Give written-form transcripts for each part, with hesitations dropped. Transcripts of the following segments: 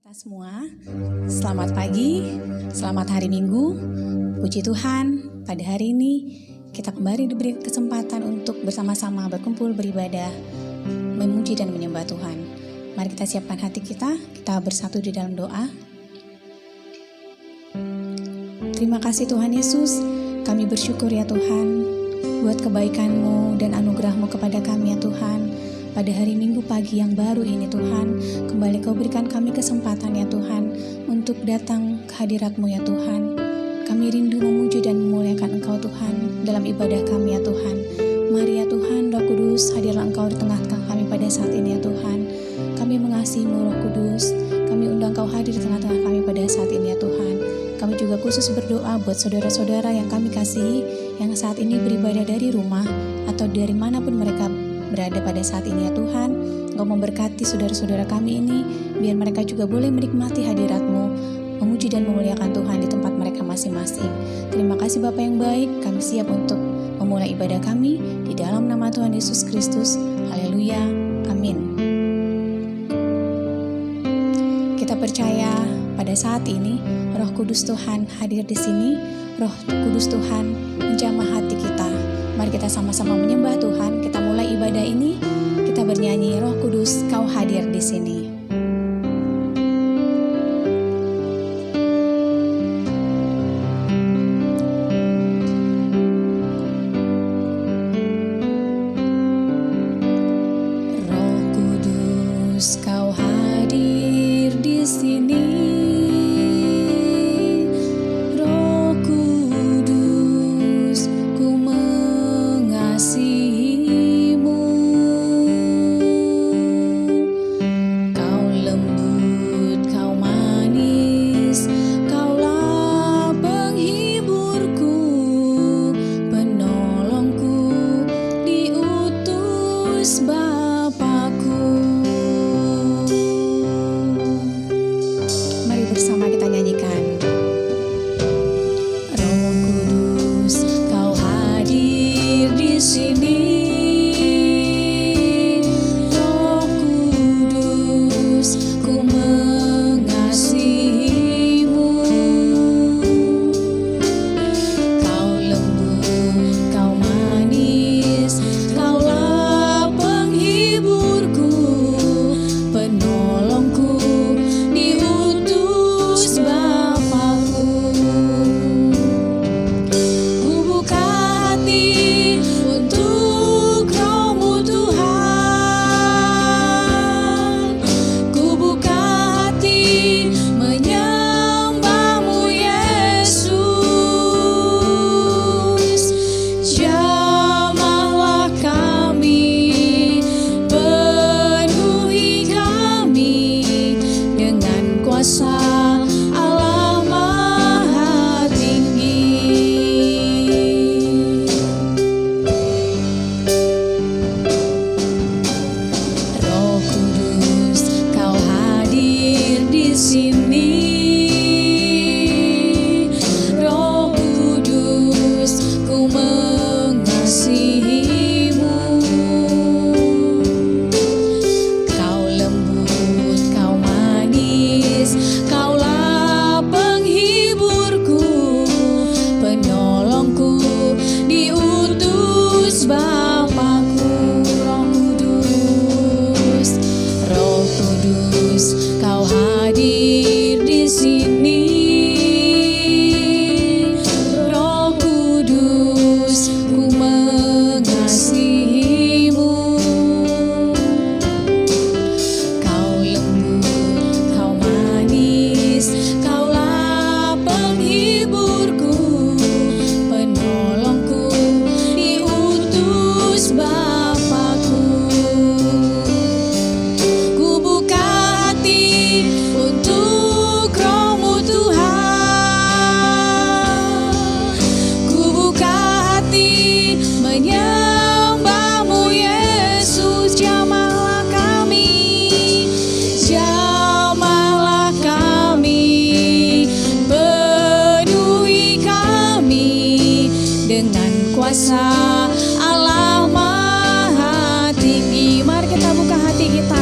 Kita semua, selamat pagi, selamat hari Minggu. Puji Tuhan, pada hari ini kita kembali diberi kesempatan untuk bersama-sama berkumpul beribadah, memuji dan menyembah Tuhan. Mari kita siapkan hati kita bersatu di dalam doa. Terima kasih Tuhan Yesus, kami bersyukur ya Tuhan, buat kebaikan-Mu dan anugerah-Mu kepada kami ya Tuhan. Pada hari Minggu pagi yang baru ini Tuhan, kembali Kau berikan kami kesempatan ya Tuhan, untuk datang ke hadirat-Mu ya Tuhan. Kami rindu memuji dan memuliakan Engkau Tuhan, dalam ibadah kami ya Tuhan. Mari ya Tuhan, Roh Kudus, hadirlah Engkau di tengah-tengah kami pada saat ini ya Tuhan. Kami mengasihi-Mu Roh Kudus, kami undang Kau hadir di tengah-tengah kami pada saat ini ya Tuhan. Kami juga khusus berdoa buat saudara-saudara yang kami kasihi, yang saat ini beribadah dari rumah, atau dari manapun mereka berada pada saat ini ya Tuhan. Engkau memberkati saudara-saudara kami ini, biar mereka juga boleh menikmati hadirat-Mu, memuji dan memuliakan Tuhan di tempat mereka masing-masing. Terima kasih Bapa yang baik, kami siap untuk memulai ibadah kami di dalam nama Tuhan Yesus Kristus. Haleluya, amin. Kita percaya pada saat ini Roh Kudus Tuhan hadir di sini. Roh Kudus Tuhan menjamah hati kita. Mari kita sama-sama menyembah Tuhan. Kita mulai ibadah ini, kita bernyanyi, Roh Kudus, Kau hadir di sini. Roh Kudus, Kau hadir di sini. Bersama kita nyanyikan. Roh Kudus, Kau hadir di sini. Roh Kudus, ku mengasihi-Mu. Kau lembut, Kau manis, Kaulah penghiburku, penolongku. Kuasa Allah Maha Tinggi. Mari kita buka hati kita.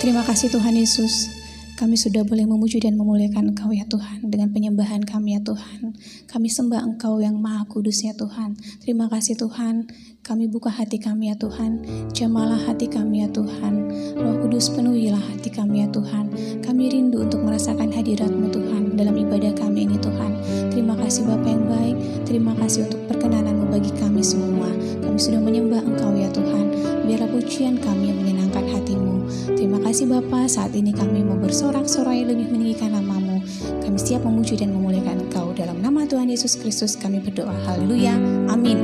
Terima kasih Tuhan Yesus, kami sudah boleh memuji dan memuliakan Engkau ya Tuhan. Dengan penyembahan kami ya Tuhan, kami sembah Engkau yang Maha Kudus ya Tuhan. Terima kasih Tuhan, kami buka hati kami ya Tuhan. Jamalah hati kami ya Tuhan. Roh Kudus penuhilah hati kami ya Tuhan. Kami rindu untuk merasakan hadirat-Mu Tuhan dalam ibadah kami ini Tuhan. Terima kasih Bapa yang baik, terima kasih untuk perkenanan-Mu bagi kami semua. Kami sudah menyembah Engkau ya Tuhan. Biarlah pujian kami yang menyenangkan hati-Mu. Terima kasih Bapa, saat ini kami mau bersorak-sorai lebih meninggikan nama-Mu. Kami siap memuji dan memuliakan Engkau. Dalam nama Tuhan Yesus Kristus kami berdoa. Haleluya. Amin.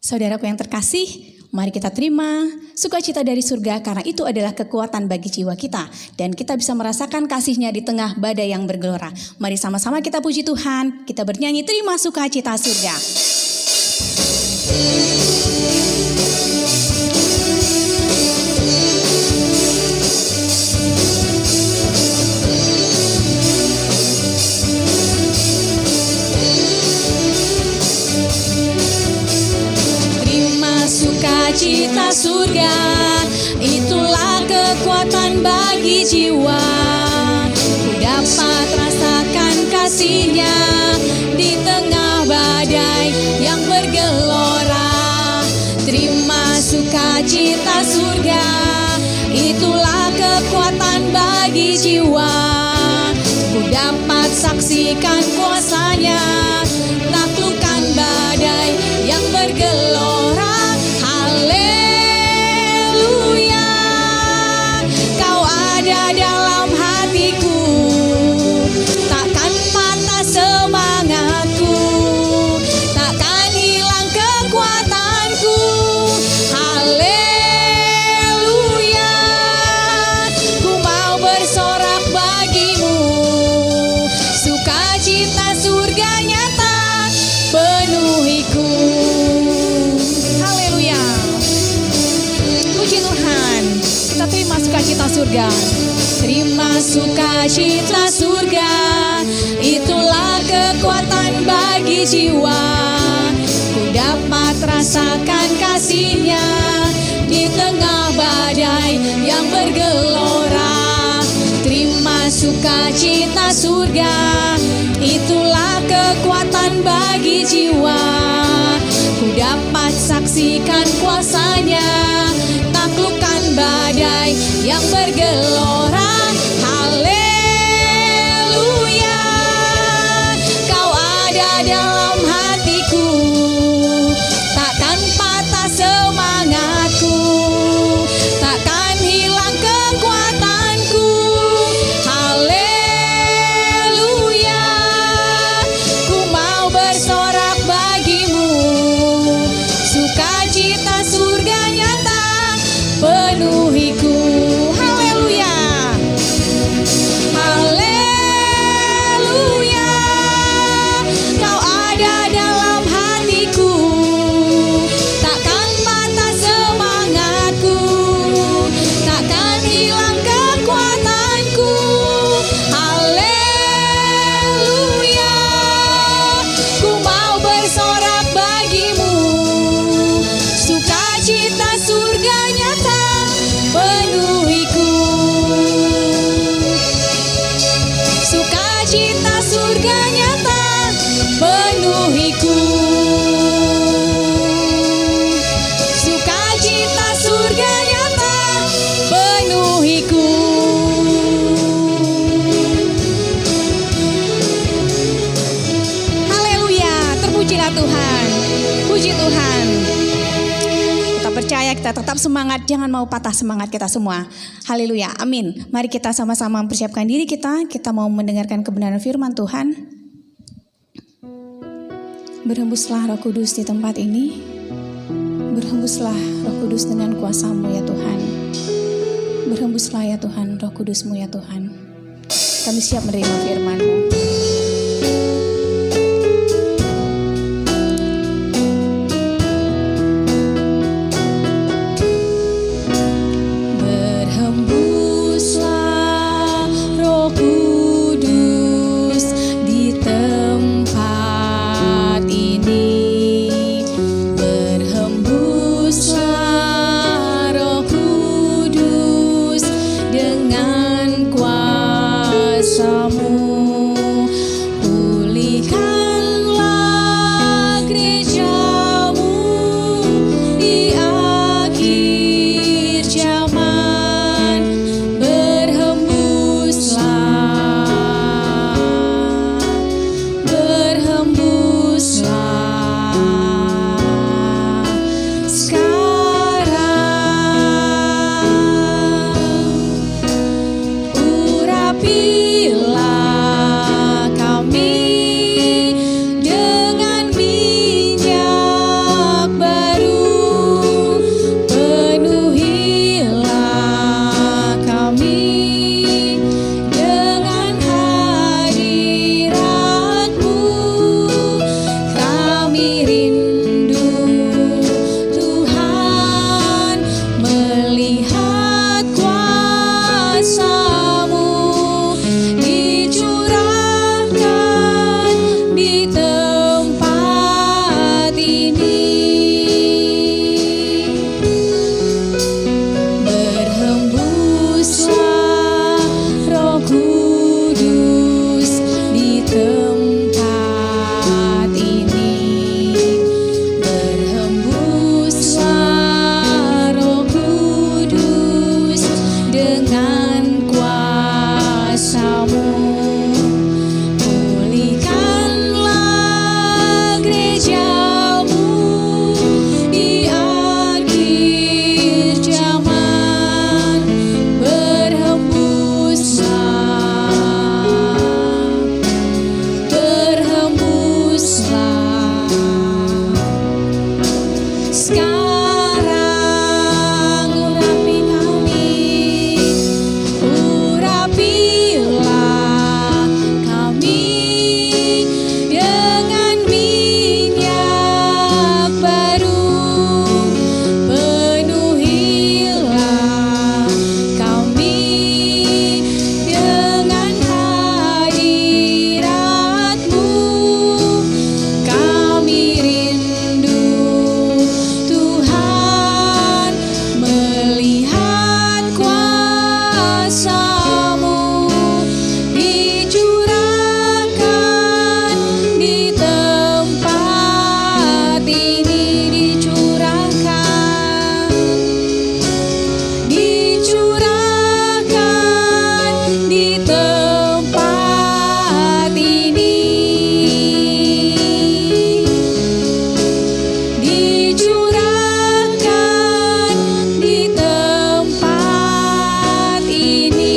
Saudaraku yang terkasih, mari kita terima sukacita dari surga karena itu adalah kekuatan bagi jiwa kita. Dan kita bisa merasakan kasih-Nya di tengah badai yang bergelora. Mari sama-sama kita puji Tuhan, kita bernyanyi terima sukacita surga. Sukacita surga, itulah kekuatan bagi jiwa. Ku dapat rasakan kasih-Nya di tengah badai yang bergelora. Terima sukacita surga, itulah kekuatan bagi jiwa. Ku dapat saksikan kuasa-Nya, taklukkan badai yang bergelora. Haleluya, Kau ada dalam hatiku, takkan patah semangatku, takkan hilang kekuatanku. Haleluya, ku mau bersorak bagimu, sukacita surga nyata penuhiku. Haleluya. Puji Tuhan, kita terima sukacita surga. Terima sukacita surga, itulah kekuatan bagi jiwa. Ku dapat rasakan kasih-Nya di tengah badai yang bergelora. Terima sukacita surga, itulah kekuatan bagi jiwa. Ku dapat saksikan kuasa-Nya, taklukkan badai yang bergelora. Haleluya, Kau ada dalam hatiku, takkan patah semangatku, takkan hilang kekuatanku. Haleluya, ku mau bersorak bagimu, sukacita surga nyata penuhiku. Haleluya, haleluya, Kau ada dalam hatiku, takkan patah semangatku, takkan hilang kekuatanku. Haleluya, ku mau bersorak bagimu, sukacita surga nyata penuhiku. Sukacita surga nyata penuhiku. Sukacita surga nyata penuhiku. Haleluya, terpujilah Tuhan. Puji Tuhan. Kita percaya, kita tetap semangat, jangan mau patah semangat kita semua. Haleluya, amin. Mari kita sama-sama mempersiapkan diri kita mau mendengarkan kebenaran firman Tuhan. Berhembuslah Roh Kudus di tempat ini. Berhembuslah Roh Kudus dengan kuasa-Mu ya Tuhan. Berhembuslah ya Tuhan, Roh Kudus-Mu ya Tuhan. Kami siap menerima firman-Mu. Berhembuslah Roh Kudus. kuasa-Mu. Pulihkanlah gereja-Mu di akhir zaman. Berhembuslah sekarang. Urapilah kami dengan minyak baru. Penuhilah kami dengan hadirat-Mu. Kami rindu Tuhan melihat kuasa-Mu dicurahkan di tempat ini. Berhembuslah Roh Kudus di tempat ini. Berhembuslah Roh Kudus dengan kuasa-Mu. Pulihkanlah gereja-Mu di akhir zaman. Berhembuslah sekarang. Urapi kami, urapilah kami dengan minyak baru. Penuhilah kami dengan hadirat-Mu. Kami rindu Tuhan melihat kuasa-Mu dicurahkan di tempat ini. Dicurahkan di tempat ini. Dicurahkan di tempat ini.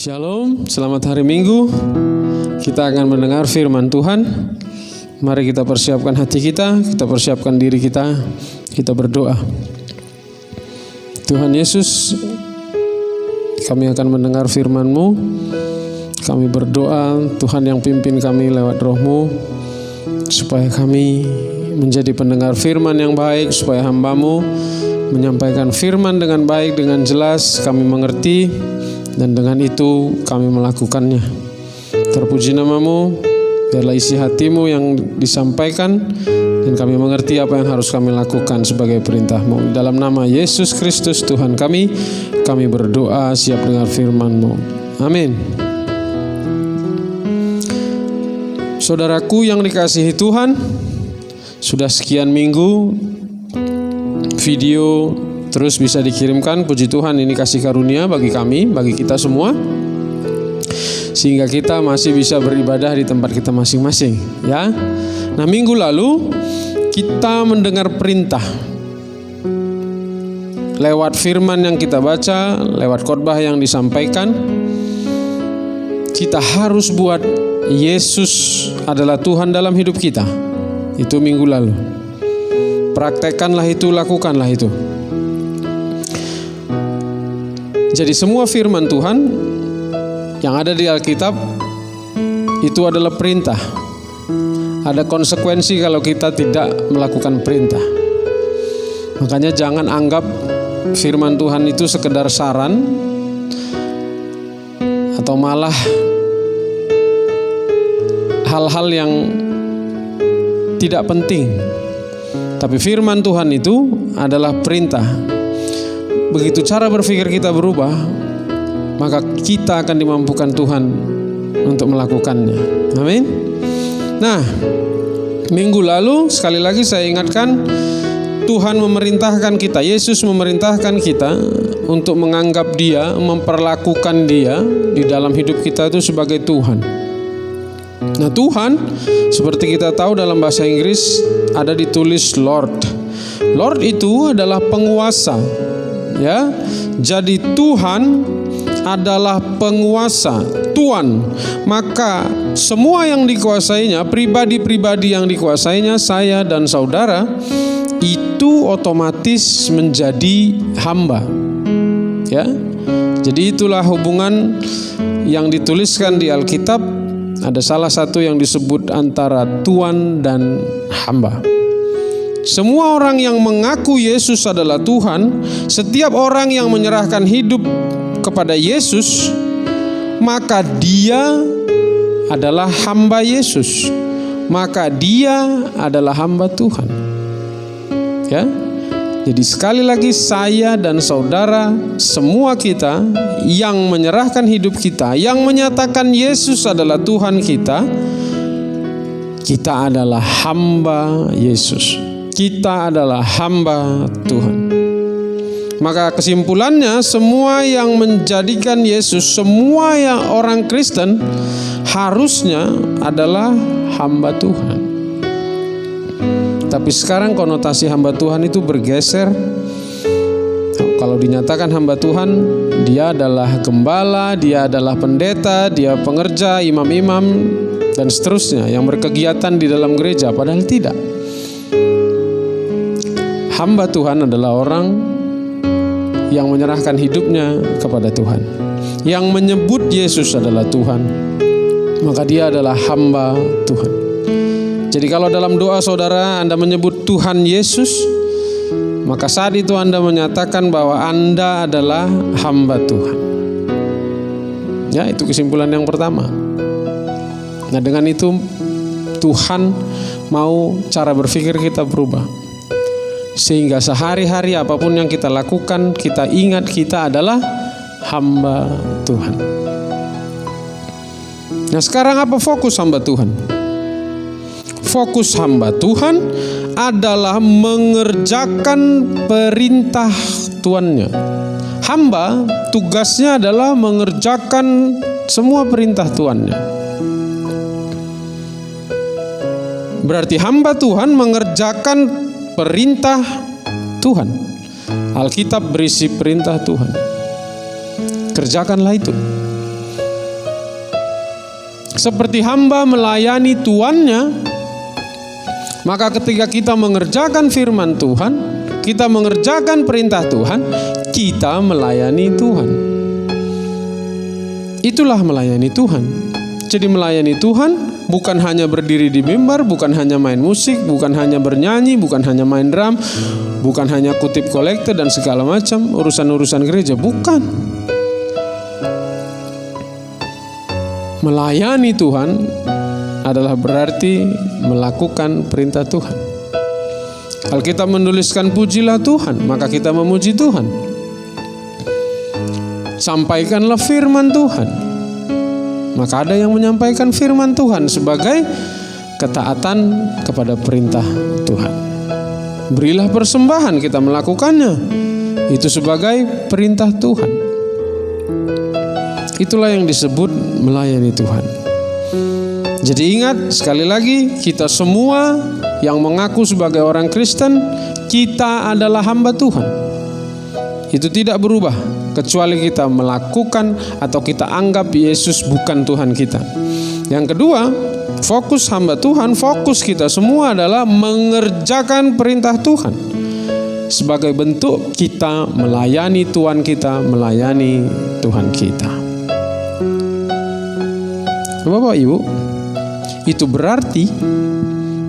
Shalom, selamat hari Minggu. Kita akan mendengar firman Tuhan. Mari kita persiapkan hati kita persiapkan diri kita berdoa. Tuhan Yesus, kami akan mendengar firman-Mu. Kami berdoa, Tuhan yang pimpin kami lewat Roh-Mu, supaya kami menjadi pendengar firman yang baik, supaya hamba-Mu menyampaikan firman dengan baik, dengan jelas, kami mengerti, dan dengan itu kami melakukannya. Terpuji nama-Mu, biarlah isi hati-Mu yang disampaikan, dan kami mengerti apa yang harus kami lakukan sebagai perintah-Mu. Dalam nama Yesus Kristus Tuhan kami berdoa, siap dengar firman-Mu. Amin. Saudaraku yang dikasihi Tuhan, sudah sekian minggu video terus bisa dikirimkan. Puji Tuhan, ini kasih karunia bagi kami, bagi kita semua, sehingga kita masih bisa beribadah di tempat kita masing-masing, ya. Nah, minggu lalu kita mendengar perintah lewat firman yang kita baca, lewat khotbah yang disampaikan. Kita harus buat Yesus adalah Tuhan dalam hidup kita. Itu minggu lalu. Praktekkanlah itu, lakukanlah itu. Jadi semua firman Tuhan yang ada di Alkitab itu adalah perintah. Ada konsekuensi kalau kita tidak melakukan perintah. Makanya jangan anggap firman Tuhan itu sekedar saran atau malah hal-hal yang tidak penting. Tapi firman Tuhan itu adalah perintah. Begitu cara berpikir kita berubah, maka kita akan dimampukan Tuhan untuk melakukannya. Amin. Nah, minggu lalu sekali lagi saya ingatkan, Tuhan memerintahkan kita, Yesus memerintahkan kita untuk menganggap Dia, memperlakukan Dia di dalam hidup kita itu sebagai Tuhan. Nah, Tuhan seperti kita tahu dalam bahasa Inggris ada ditulis Lord. Lord itu adalah penguasa, ya. Jadi Tuhan adalah penguasa, Tuan. Maka semua yang dikuasainya, pribadi-pribadi yang dikuasainya, saya dan saudara, itu otomatis menjadi hamba. Ya. Jadi itulah hubungan yang dituliskan di Alkitab. Ada salah satu yang disebut antara Tuan dan hamba. Semua orang yang mengaku Yesus adalah Tuhan, setiap orang yang menyerahkan hidup kepada Yesus, maka dia adalah hamba Yesus. Maka dia adalah hamba Tuhan. Ya. Jadi sekali lagi saya dan saudara, semua kita yang menyerahkan hidup kita, yang menyatakan Yesus adalah Tuhan kita, kita adalah hamba Yesus. Kita adalah hamba Tuhan. Maka kesimpulannya, semua yang menjadikan Yesus, semua yang orang Kristen harusnya adalah hamba Tuhan. Tapi sekarang konotasi hamba Tuhan itu bergeser. Kalau dinyatakan hamba Tuhan, dia adalah gembala, dia adalah pendeta, dia pengerja, imam-imam, dan seterusnya yang berkegiatan di dalam gereja. Padahal tidak. Hamba Tuhan adalah orang yang menyerahkan hidupnya kepada Tuhan, yang menyebut Yesus adalah Tuhan, maka dia adalah hamba Tuhan. Jadi kalau dalam doa saudara Anda menyebut Tuhan Yesus, maka saat itu Anda menyatakan bahwa Anda adalah hamba Tuhan. Ya, itu kesimpulan yang pertama. Nah, dengan itu Tuhan mau cara berpikir kita berubah. Sehingga sehari-hari apapun yang kita lakukan, kita ingat kita adalah hamba Tuhan. Nah, sekarang apa fokus hamba Tuhan? Fokus hamba Tuhan adalah mengerjakan perintah tuannya. Hamba tugasnya adalah mengerjakan semua perintah tuannya. Berarti hamba Tuhan mengerjakan perintah Tuhan. Alkitab berisi perintah Tuhan. Kerjakanlah itu. Seperti hamba melayani tuannya, maka ketika kita mengerjakan firman Tuhan, kita mengerjakan perintah Tuhan, kita melayani Tuhan. Itulah melayani Tuhan. Jadi melayani Tuhan bukan hanya berdiri di mimbar, bukan hanya main musik, bukan hanya bernyanyi, bukan hanya main drum, bukan hanya kutip kolekte dan segala macam urusan-urusan gereja, bukan. Melayani Tuhan adalah berarti melakukan perintah Tuhan. Alkitab menuliskan pujilah Tuhan, maka kita memuji Tuhan. Sampaikanlah firman Tuhan, maka ada yang menyampaikan firman Tuhan sebagai ketaatan kepada perintah Tuhan. Berilah persembahan, kita melakukannya, itu sebagai perintah Tuhan. Itulah yang disebut melayani Tuhan. Jadi ingat, sekali lagi, kita semua yang mengaku sebagai orang Kristen, kita adalah hamba Tuhan. Itu tidak berubah, kecuali kita melakukan atau kita anggap Yesus bukan Tuhan kita. Yang kedua, fokus hamba Tuhan, fokus kita semua adalah mengerjakan perintah Tuhan. Sebagai bentuk kita melayani Tuhan kita, melayani Tuhan kita. Bapak Ibu, itu berarti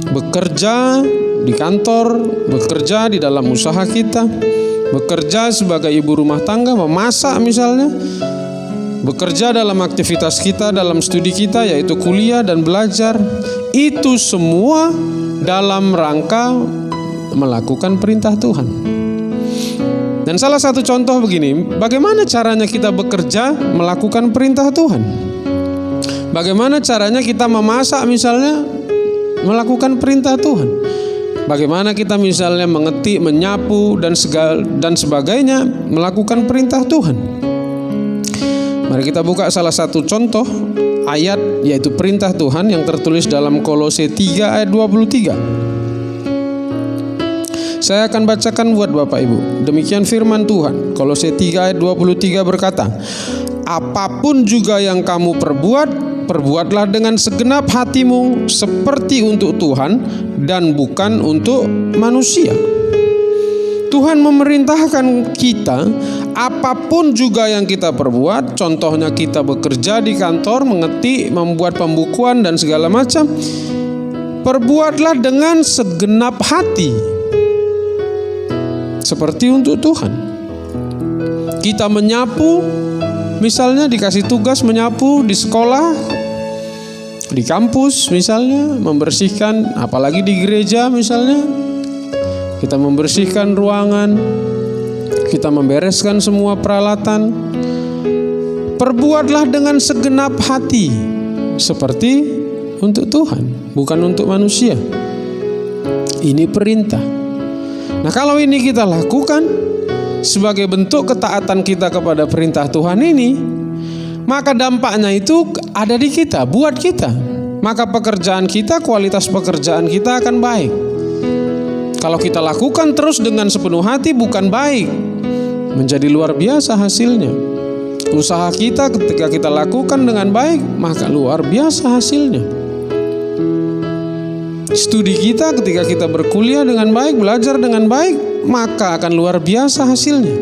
bekerja di kantor, bekerja di dalam usaha kita, bekerja sebagai ibu rumah tangga, memasak misalnya, bekerja dalam aktivitas kita, dalam studi kita yaitu kuliah dan belajar. Itu semua dalam rangka melakukan perintah Tuhan. Dan salah satu contoh begini, bagaimana caranya kita bekerja melakukan perintah Tuhan? Bagaimana caranya kita memasak misalnya melakukan perintah Tuhan? Bagaimana kita misalnya mengetik, menyapu dan sebagainya melakukan perintah Tuhan? Mari kita buka salah satu contoh ayat yaitu perintah Tuhan yang tertulis dalam Kolose 3 ayat 23. Saya akan bacakan buat Bapak Ibu. Demikian firman Tuhan. Kolose 3 ayat 23 berkata, apapun juga yang kamu perbuatlah dengan segenap hatimu seperti untuk Tuhan dan bukan untuk manusia. Tuhan memerintahkan kita, apapun juga yang kita perbuat, contohnya kita bekerja di kantor, mengetik, membuat pembukuan dan segala macam, perbuatlah dengan segenap hati seperti untuk Tuhan. Kita menyapu, misalnya dikasih tugas menyapu di sekolah, di kampus misalnya, membersihkan, apalagi di gereja misalnya, kita membersihkan ruangan, kita membereskan semua peralatan. Perbuatlah dengan segenap hati seperti untuk Tuhan, bukan untuk manusia. Ini perintah. Nah, kalau ini kita lakukan sebagai bentuk ketaatan kita kepada perintah Tuhan ini, maka dampaknya itu ada di kita, buat kita. Maka pekerjaan kita, kualitas pekerjaan kita akan baik. Kalau kita lakukan terus dengan sepenuh hati, bukan baik, menjadi luar biasa hasilnya. Usaha kita ketika kita lakukan dengan baik, maka luar biasa hasilnya. Studi kita ketika kita berkuliah dengan baik, belajar dengan baik, maka akan luar biasa hasilnya.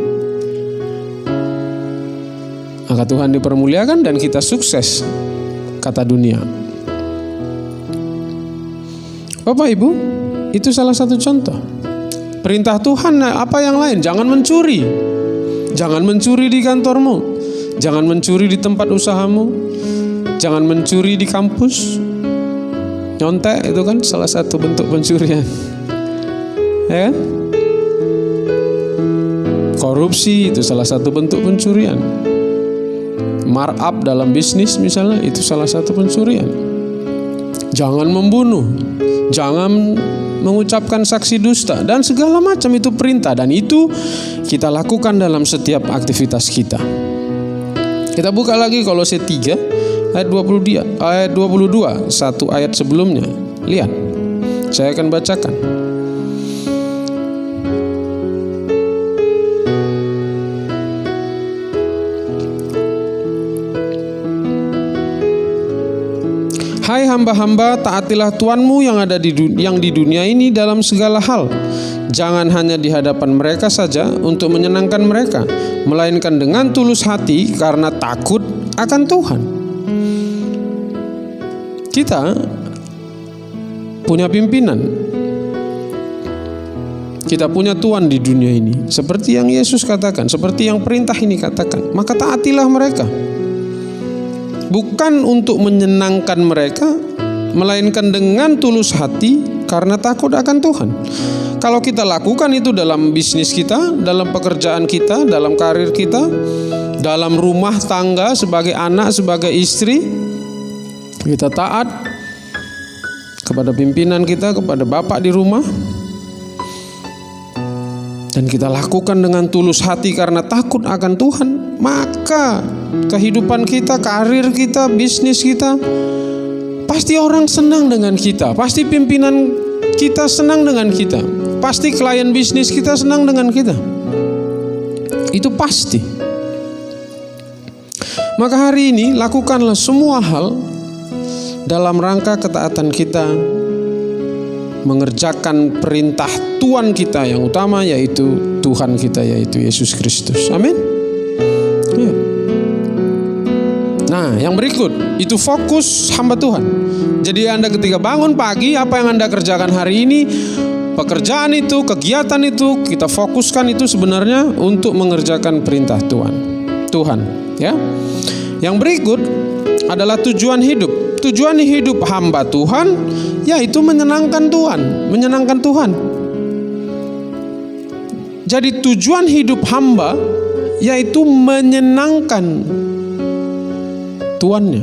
Maka Tuhan dipermuliakan dan kita sukses, kata dunia. Bapak Ibu, itu salah satu contoh. Perintah Tuhan apa yang lain? Jangan mencuri. Jangan mencuri di kantormu. Jangan mencuri di tempat usahamu. Jangan mencuri di kampus. Nyontek itu kan salah satu bentuk pencurian. Ya kan? Korupsi itu salah satu bentuk pencurian. Markup dalam bisnis misalnya itu salah satu pencurian. Jangan membunuh, jangan mengucapkan saksi dusta dan segala macam itu perintah, dan itu kita lakukan dalam setiap aktivitas kita. Kita buka lagi Kolose 3 ayat 22, satu ayat sebelumnya. Lihat, saya akan bacakan. Hai hamba-hamba, taatilah Tuanmu yang di dunia ini dalam segala hal. Jangan hanya di hadapan mereka saja untuk menyenangkan mereka, melainkan dengan tulus hati karena takut akan Tuhan. Kita punya pimpinan, kita punya Tuhan di dunia ini, seperti yang Yesus katakan, seperti yang perintah ini katakan. Maka taatilah mereka, bukan untuk menyenangkan mereka, melainkan dengan tulus hati karena takut akan Tuhan. Kalau kita lakukan itu dalam bisnis kita, dalam pekerjaan kita, dalam karir kita, dalam rumah tangga, sebagai anak, sebagai istri, kita taat kepada pimpinan kita, kepada bapak di rumah, dan kita lakukan dengan tulus hati karena takut akan Tuhan, maka kehidupan kita, karir kita, bisnis kita, pasti orang senang dengan kita, pasti pimpinan kita senang dengan kita, pasti klien bisnis kita senang dengan kita. Itu pasti. Maka hari ini lakukanlah semua hal dalam rangka ketaatan kita mengerjakan perintah Tuhan kita yang utama, yaitu Tuhan kita, yaitu Yesus Kristus. Amin. Ya. Nah, yang berikut itu fokus hamba Tuhan. Jadi Anda ketika bangun pagi, apa yang Anda kerjakan hari ini, pekerjaan itu, kegiatan itu, kita fokuskan itu sebenarnya untuk mengerjakan perintah Tuhan, ya. Yang berikut adalah tujuan hidup. Tujuan hidup hamba Tuhan yaitu menyenangkan Tuhan. Jadi tujuan hidup hamba yaitu menyenangkan tuannya.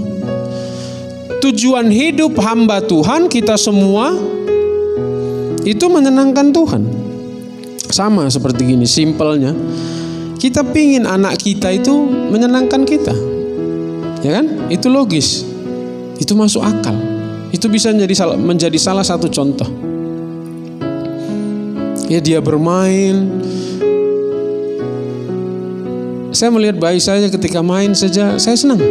Tujuan hidup hamba Tuhan kita semua itu menyenangkan Tuhan. Sama seperti gini, simpelnya. Kita pingin anak kita itu menyenangkan kita. Ya kan? Itu logis. Itu masuk akal. Itu bisa menjadi salah satu contoh. Ya, dia bermain. Saya melihat bayi saya ketika main saja, saya senang.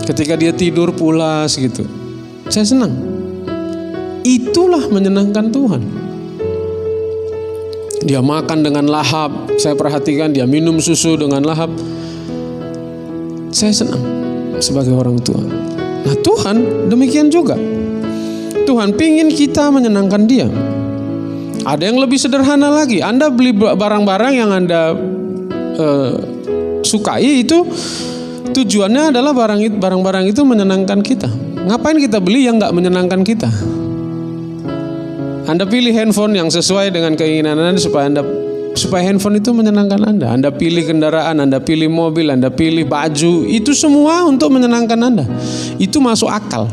Ketika dia tidur pulas gitu, saya senang. Itulah menyenangkan Tuhan. Dia makan dengan lahap, saya perhatikan dia minum susu dengan lahap. Saya senang sebagai orang tua. Nah, Tuhan demikian juga. Tuhan pingin kita menyenangkan Dia. Ada yang lebih sederhana lagi. Anda beli barang-barang yang Anda sukai, itu tujuannya adalah barang-barang itu menyenangkan kita. Ngapain kita beli yang gak menyenangkan kita? Anda pilih handphone yang sesuai dengan keinginan Anda supaya handphone itu menyenangkan Anda. Anda pilih kendaraan, Anda pilih mobil, Anda pilih baju, itu semua untuk menyenangkan Anda. Itu masuk akal.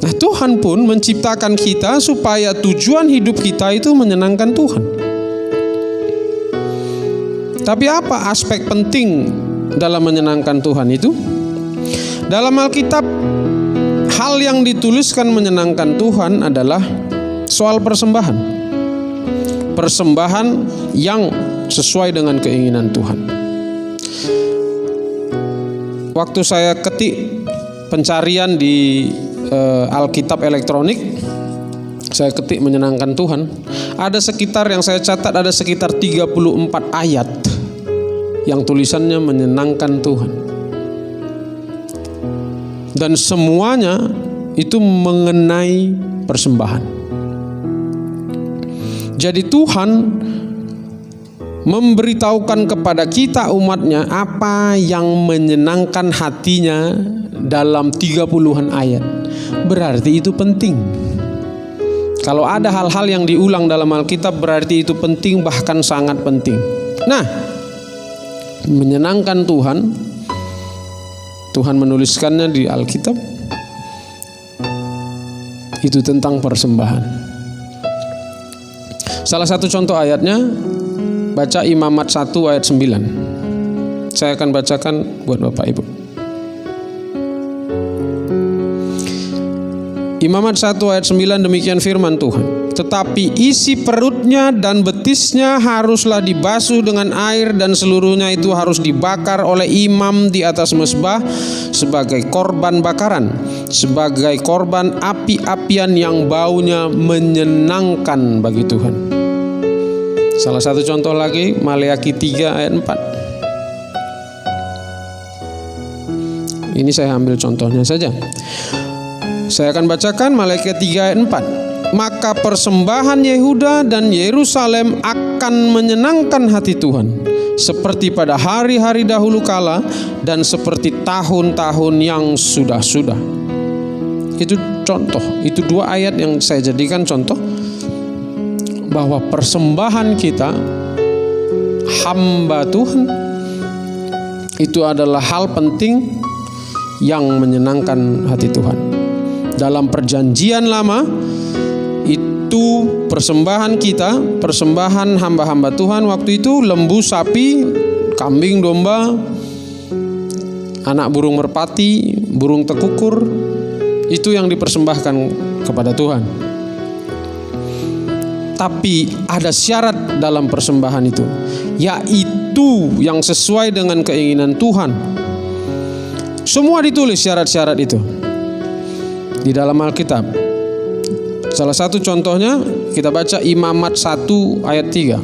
Nah, Tuhan pun menciptakan kita supaya tujuan hidup kita itu menyenangkan Tuhan. Tapi apa aspek penting dalam menyenangkan Tuhan itu? Dalam Alkitab, hal yang dituliskan menyenangkan Tuhan adalah soal persembahan. Persembahan yang sesuai dengan keinginan Tuhan. Waktu saya ketik pencarian di Alkitab elektronik, saya ketik menyenangkan Tuhan, ada sekitar, yang saya catat ada sekitar 34 ayat yang tulisannya menyenangkan Tuhan. Dan semuanya itu mengenai persembahan. Jadi Tuhan memberitahukan kepada kita umatnya apa yang menyenangkan hatinya dalam 30-an ayat. Berarti itu penting. Kalau ada hal-hal yang diulang dalam Alkitab, berarti itu penting, bahkan sangat penting. Nah, menyenangkan Tuhan menuliskannya di Alkitab, itu tentang persembahan. Salah satu contoh ayatnya, baca Imamat 1 ayat 9. Saya akan bacakan buat Bapak Ibu. Imamat 1 ayat 9, demikian firman Tuhan. Tetapi isi perutnya dan betisnya haruslah dibasuh dengan air, dan seluruhnya itu harus dibakar oleh imam di atas mezbah sebagai korban bakaran, sebagai korban api-apian yang baunya menyenangkan bagi Tuhan. Salah satu contoh lagi, Maleakhi 3 ayat 4. Ini saya ambil contohnya saja. Saya akan bacakan Maleakhi 3 ayat 4. Maka persembahan Yehuda dan Yerusalem akan menyenangkan hati Tuhan, seperti pada hari-hari dahulu kala dan seperti tahun-tahun yang sudah-sudah. Itu contoh, itu 2 ayat yang saya jadikan contoh bahwa persembahan kita, hamba Tuhan, itu adalah hal penting yang menyenangkan hati Tuhan. Dalam perjanjian lama, itu persembahan kita, persembahan hamba-hamba Tuhan waktu itu lembu, sapi, kambing, domba, anak burung merpati, burung tekukur, itu yang dipersembahkan kepada Tuhan. Tapi ada syarat dalam persembahan itu, yaitu yang sesuai dengan keinginan Tuhan. Semua ditulis syarat-syarat itu di dalam Alkitab. Salah satu contohnya kita baca Imamat 1 ayat 3.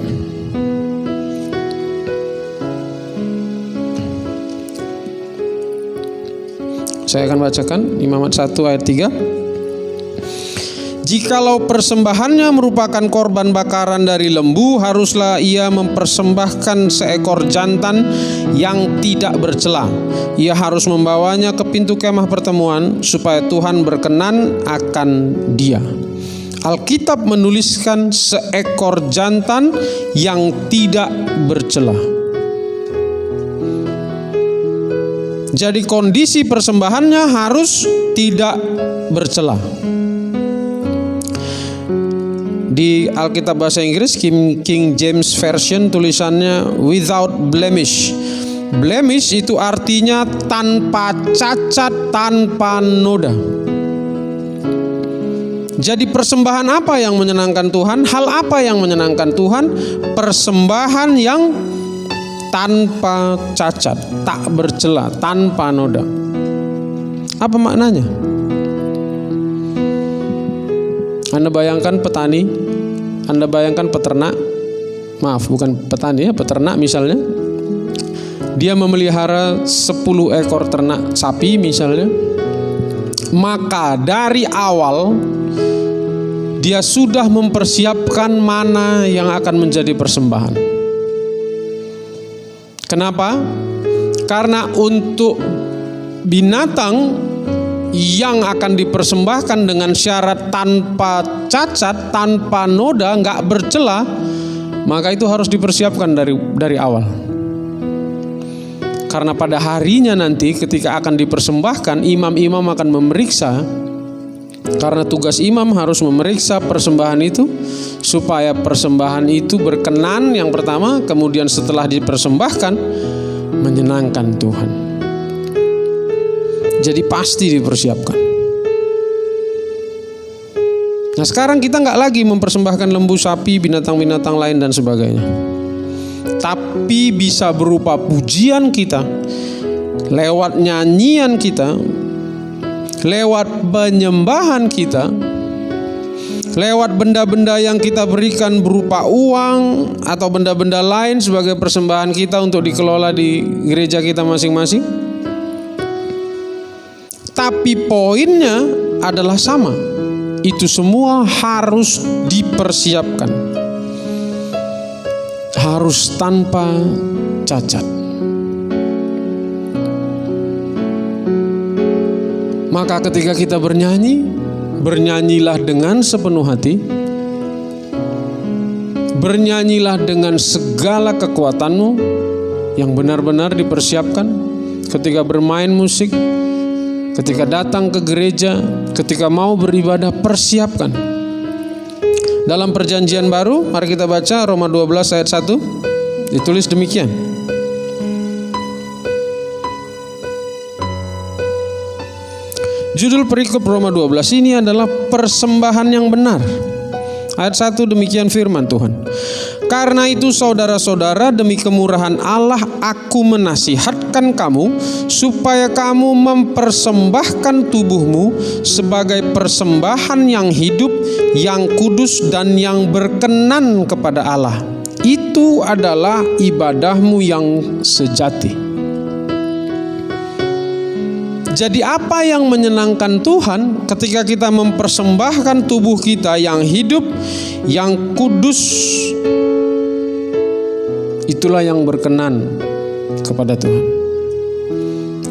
Saya akan bacakan Imamat 1 ayat 3. Jikalau persembahannya merupakan korban bakaran dari lembu, haruslah ia mempersembahkan seekor jantan yang tidak bercela. Ia harus membawanya ke pintu kemah pertemuan supaya Tuhan berkenan akan dia. Alkitab menuliskan seekor jantan yang tidak bercela. Jadi kondisi persembahannya harus tidak bercela. Di Alkitab bahasa Inggris King James Version tulisannya without blemish. Blemish itu artinya tanpa cacat, tanpa noda. Jadi persembahan apa yang menyenangkan Tuhan? Hal apa yang menyenangkan Tuhan? Persembahan yang tanpa cacat, tak bercela, tanpa noda. Apa maknanya? Anda bayangkan petani, Anda bayangkan peternak, maaf bukan petani ya, peternak misalnya. Dia memelihara 10 ekor ternak sapi misalnya. Maka dari awal dia sudah mempersiapkan mana yang akan menjadi persembahan. Kenapa? Karena untuk binatang yang akan dipersembahkan dengan syarat tanpa cacat, tanpa noda, nggak bercela, maka itu harus dipersiapkan dari awal. Karena pada harinya nanti ketika akan dipersembahkan, imam-imam akan memeriksa. Karena tugas imam harus memeriksa persembahan itu supaya persembahan itu berkenan yang pertama, kemudian setelah dipersembahkan menyenangkan Tuhan. Jadi pasti dipersiapkan. Nah sekarang kita nggak lagi mempersembahkan lembu, sapi, binatang-binatang lain dan sebagainya. Tapi bisa berupa pujian kita, lewat nyanyian kita, lewat penyembahan kita, lewat benda-benda yang kita berikan berupa uang atau benda-benda lain sebagai persembahan kita untuk dikelola di gereja kita masing-masing. Tapi poinnya adalah sama. Itu semua harus dipersiapkan. Harus tanpa cacat. Maka ketika kita bernyanyi, bernyanyilah dengan sepenuh hati. Bernyanyilah dengan segala kekuatanmu yang benar-benar dipersiapkan. Ketika bermain musik, ketika datang ke gereja, ketika mau beribadah, persiapkan. Dalam perjanjian baru, mari kita baca Roma 12 ayat 1. Ditulis demikian. Judul perikop Roma 12 ini adalah persembahan yang benar. Ayat 1 demikian firman Tuhan. Karena itu saudara-saudara, demi kemurahan Allah aku menasihatkan kamu supaya kamu mempersembahkan tubuhmu sebagai persembahan yang hidup, yang kudus dan yang berkenan kepada Allah. Itu adalah ibadahmu yang sejati. Jadi apa yang menyenangkan Tuhan ketika kita mempersembahkan tubuh kita yang hidup, yang kudus, itulah yang berkenan kepada Tuhan.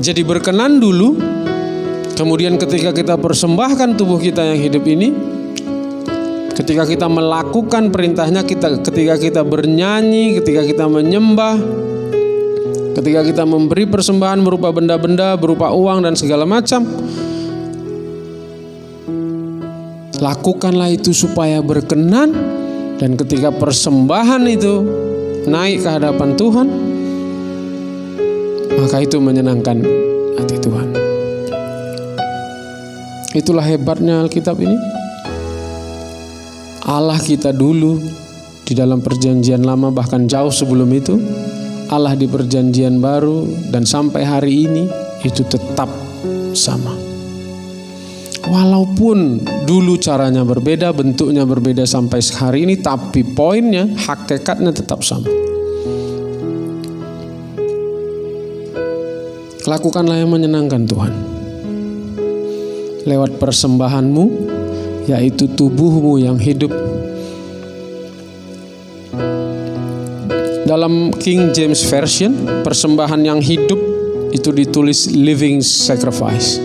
Jadi berkenan dulu, kemudian ketika kita persembahkan tubuh kita yang hidup ini, ketika kita melakukan perintahnya, ketika kita bernyanyi, ketika kita menyembah, ketika kita memberi persembahan berupa benda-benda, berupa uang dan segala macam, lakukanlah itu supaya berkenan. Dan ketika persembahan itu naik ke hadapan Tuhan, maka itu menyenangkan hati Tuhan. Itulah hebatnya Alkitab ini. Allah kita dulu di dalam perjanjian lama, bahkan jauh sebelum itu, Allah di perjanjian baru dan sampai hari ini itu tetap sama. Walaupun dulu caranya berbeda, bentuknya berbeda sampai hari ini, tapi poinnya, hakikatnya tetap sama. Lakukanlah yang menyenangkan Tuhan. Lewat persembahanmu yaitu tubuhmu yang hidup. Dalam King James Version, persembahan yang hidup itu ditulis living sacrifice.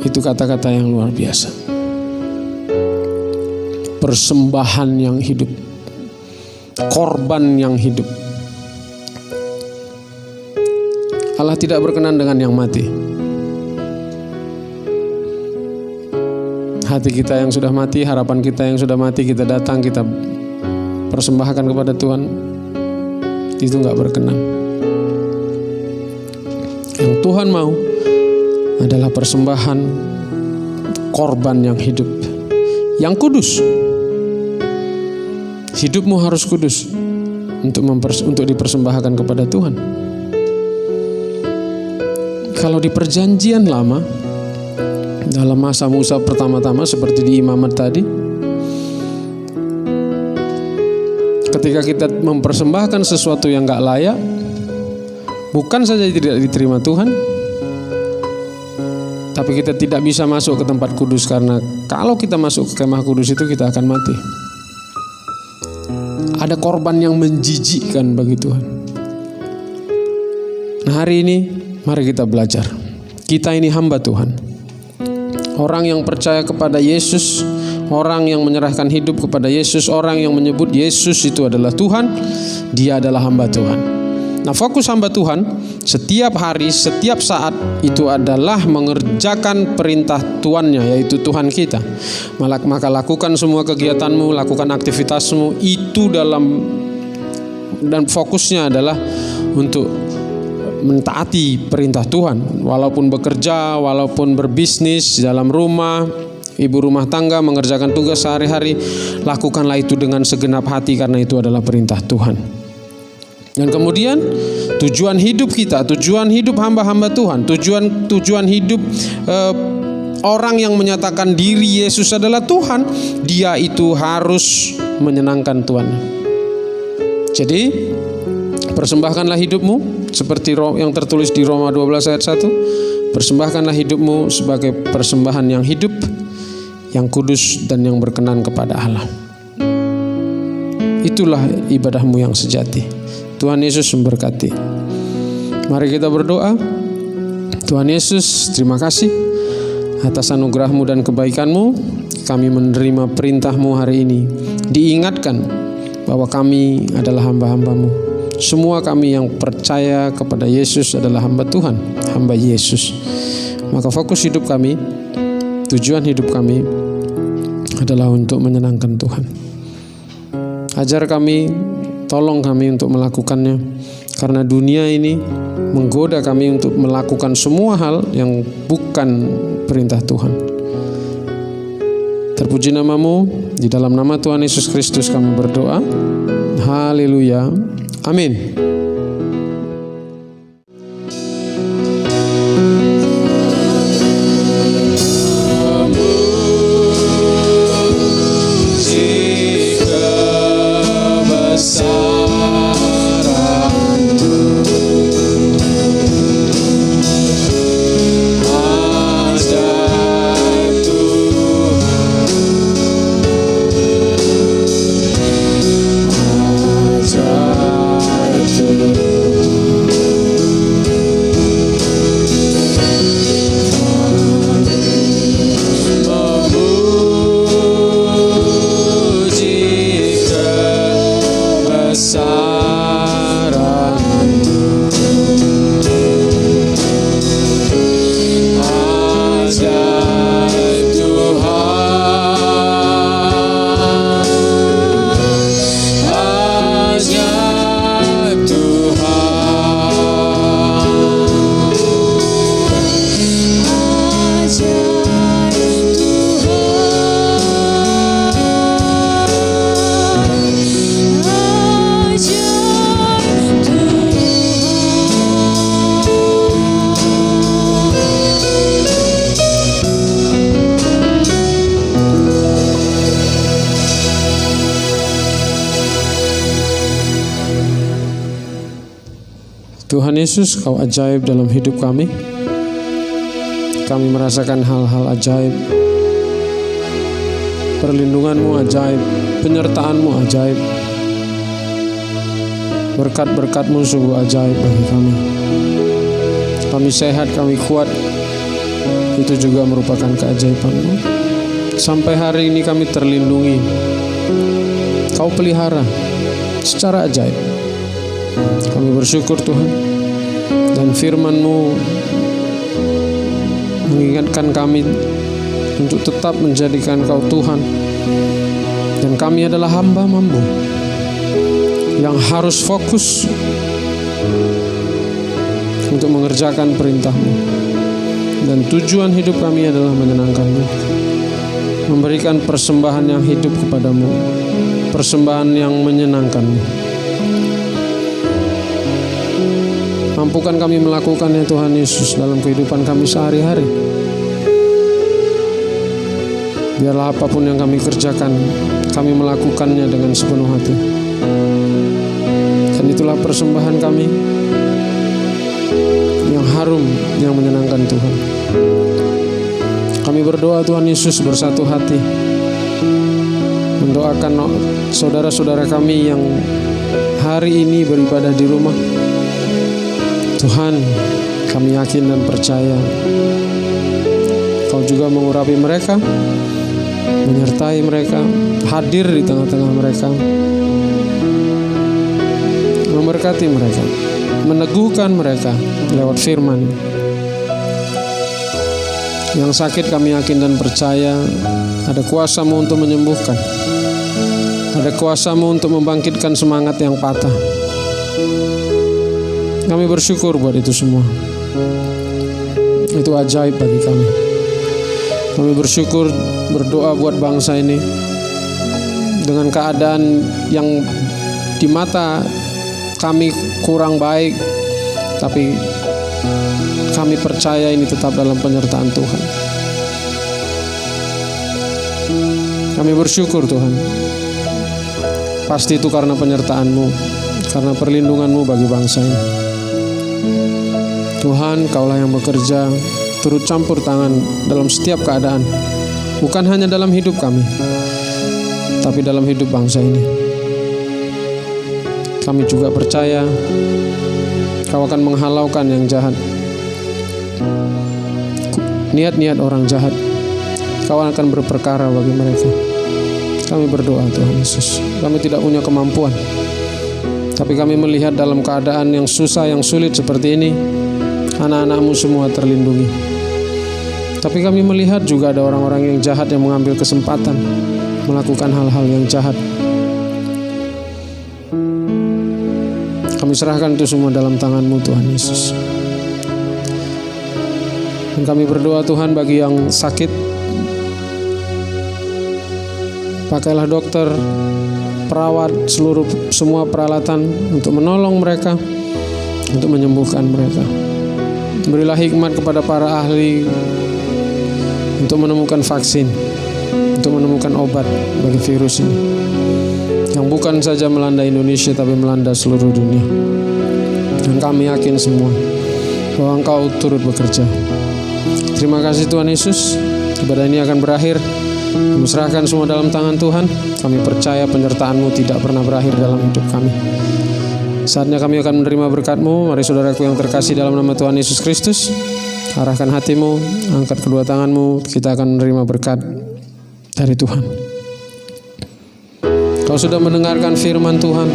Itu kata-kata yang luar biasa. Persembahan yang hidup, korban yang hidup. Allah tidak berkenan dengan yang mati. Hati kita yang sudah mati, harapan kita yang sudah mati, kita datang, kita persembahkan kepada Tuhan, itu gak berkenan. Yang Tuhan mau adalah persembahan korban yang hidup, yang kudus. Hidupmu harus kudus untuk dipersembahkan kepada Tuhan. Kalau di perjanjian lama, dalam masa Musa pertama-tama seperti di imamat tadi, ketika kita mempersembahkan sesuatu yang gak layak, bukan saja tidak diterima Tuhan, tapi kita tidak bisa masuk ke tempat kudus, karena kalau kita masuk ke kemah kudus itu kita akan mati. Ada korban yang menjijikkan bagi Tuhan. Nah, hari ini mari kita belajar. Kita ini hamba Tuhan. Orang yang percaya kepada Yesus, orang yang menyerahkan hidup kepada Yesus, orang yang menyebut Yesus itu adalah Tuhan, dia adalah hamba Tuhan. Nah, fokus hamba Tuhan setiap hari, setiap saat itu adalah mengerjakan perintah Tuannya, yaitu Tuhan kita. Maka lakukan semua kegiatanmu, lakukan aktivitasmu itu dan fokusnya adalah untuk mentaati perintah Tuhan. Walaupun bekerja, walaupun berbisnis, dalam rumah, ibu rumah tangga mengerjakan tugas sehari-hari, lakukanlah itu dengan segenap hati karena itu adalah perintah Tuhan. Dan kemudian tujuan hidup kita, tujuan hidup hamba-hamba Tuhan, tujuan hidup orang yang menyatakan diri Yesus adalah Tuhan, dia itu harus menyenangkan Tuhan. Jadi persembahkanlah hidupmu seperti yang tertulis di Roma 12 ayat 1. Persembahkanlah hidupmu sebagai persembahan yang hidup, yang kudus dan yang berkenan kepada Allah. Itulah ibadahmu yang sejati. Tuhan Yesus memberkati. Mari kita berdoa. Tuhan Yesus, terima kasih atas anugerah-Mu dan kebaikan-Mu. Kami menerima perintah-Mu hari ini. Diingatkan bahwa kami adalah hamba-hamba-Mu. Semua kami yang percaya kepada Yesus adalah hamba Tuhan, hamba Yesus. Maka fokus hidup kami, tujuan hidup kami adalah untuk menyenangkan Tuhan. Ajar kami, tolong kami untuk melakukannya, karena dunia ini menggoda kami untuk melakukan semua hal yang bukan perintah Tuhan. Terpuji nama-Mu, di dalam nama Tuhan Yesus Kristus kami berdoa. Haleluya. Amin. Tuhan Yesus, Kau ajaib dalam hidup kami. kami merasakan hal-hal ajaib. Perlindungan-Mu ajaib, penyertaan-Mu ajaib. Berkat-berkat-Mu sungguh ajaib bagi kami. Kami sehat, kami kuat, itu juga merupakan keajaiban-Mu. Sampai hari ini kami terlindungi. Kau pelihara secara ajaib. Kami bersyukur Tuhan. Dan firman-Mu mengingatkan kami untuk tetap menjadikan Kau Tuhan. Dan kami adalah hamba-Mu yang harus fokus untuk mengerjakan perintah-Mu. Dan tujuan hidup kami adalah menyenangkan-Mu, memberikan persembahan yang hidup kepada-Mu, persembahan yang menyenangkan-Mu. Mampukan kami melakukannya Tuhan Yesus dalam kehidupan kami sehari-hari. Biarlah apapun yang kami kerjakan, kami melakukannya dengan sepenuh hati. Dan itulah persembahan kami yang harum, yang menyenangkan Tuhan. Kami berdoa Tuhan Yesus bersatu hati, mendoakan saudara-saudara kami yang hari ini beribadah di rumah. Tuhan, kami yakin dan percaya Kau juga mengurapi mereka, menyertai mereka, hadir di tengah-tengah mereka, memberkati mereka, meneguhkan mereka lewat firman. Yang sakit kami yakin dan percaya ada kuasa-Mu untuk menyembuhkan, ada kuasa-Mu untuk membangkitkan semangat yang patah. Kami bersyukur buat itu semua. Itu ajaib bagi kami. Kami bersyukur, berdoa buat bangsa ini dengan keadaan yang di mata kami kurang baik, tapi kami percaya ini tetap dalam penyertaan Tuhan. Kami bersyukur Tuhan. Pasti itu karena penyertaan-Mu, karena perlindungan-Mu bagi bangsa ini. Tuhan, Kaulah yang bekerja, turut campur tangan dalam setiap keadaan, bukan hanya dalam hidup kami, tapi dalam hidup bangsa ini. Kami juga percaya Kau akan menghalaukan yang jahat, niat-niat orang jahat. Kau akan berperkara bagi mereka. Kami berdoa Tuhan Yesus. Kami tidak punya kemampuan, tapi kami melihat dalam keadaan yang susah, yang sulit seperti ini, anak-anak-Mu semua terlindungi. Tapi kami melihat juga ada orang-orang yang jahat yang mengambil kesempatan melakukan hal-hal yang jahat. Kami serahkan itu semua dalam tangan-Mu Tuhan Yesus. Dan kami berdoa Tuhan bagi yang sakit, pakailah dokter, perawat, semua peralatan untuk menolong mereka, untuk menyembuhkan mereka. Berilah hikmat kepada para ahli untuk menemukan vaksin, untuk menemukan obat bagi virus ini, yang bukan saja melanda Indonesia tapi melanda seluruh dunia. Dan kami yakin semua bahwa Engkau turut bekerja. Terima kasih Tuhan Yesus. Ibadah ini akan berakhir. Kami serahkan semua dalam tangan Tuhan. Kami percaya penyertaan-Mu tidak pernah berakhir dalam hidup kami. Saatnya kami akan menerima berkat-Mu. Mari saudaraku yang terkasih dalam nama Tuhan Yesus Kristus, arahkan hatimu, angkat kedua tanganmu. Kita akan menerima berkat dari Tuhan. Kau sudah mendengarkan firman Tuhan,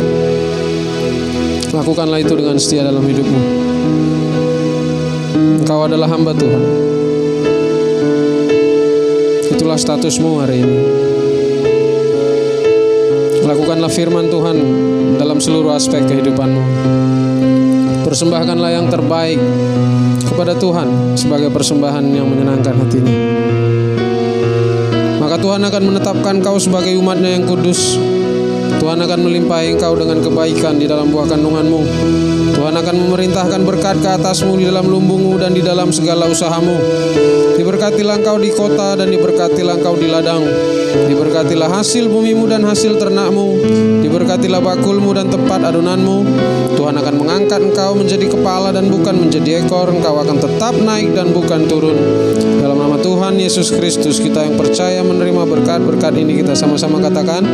lakukanlah itu dengan setia dalam hidupmu. Engkau adalah hamba Tuhan. Itulah statusmu hari ini. Lakukanlah firman Tuhan dalam seluruh aspek kehidupanmu. Persembahkanlah yang terbaik kepada Tuhan sebagai persembahan yang menyenangkan hatinya. Maka Tuhan akan menetapkan kau sebagai umat-Nya yang kudus. Tuhan akan melimpahi engkau dengan kebaikan di dalam buah kandunganmu. Tuhan akan memerintahkan berkat ke atasmu di dalam lumbungmu dan di dalam segala usahamu. Diberkatilah engkau di kota dan diberkatilah engkau di ladang. Diberkatilah hasil bumimu dan hasil ternakmu. Diberkatilah bakulmu dan tempat adonanmu. Tuhan akan mengangkat engkau menjadi kepala dan bukan menjadi ekor. Engkau akan tetap naik dan bukan turun. Dalam nama Tuhan Yesus Kristus, kita yang percaya menerima berkat-berkat ini, kita sama-sama katakan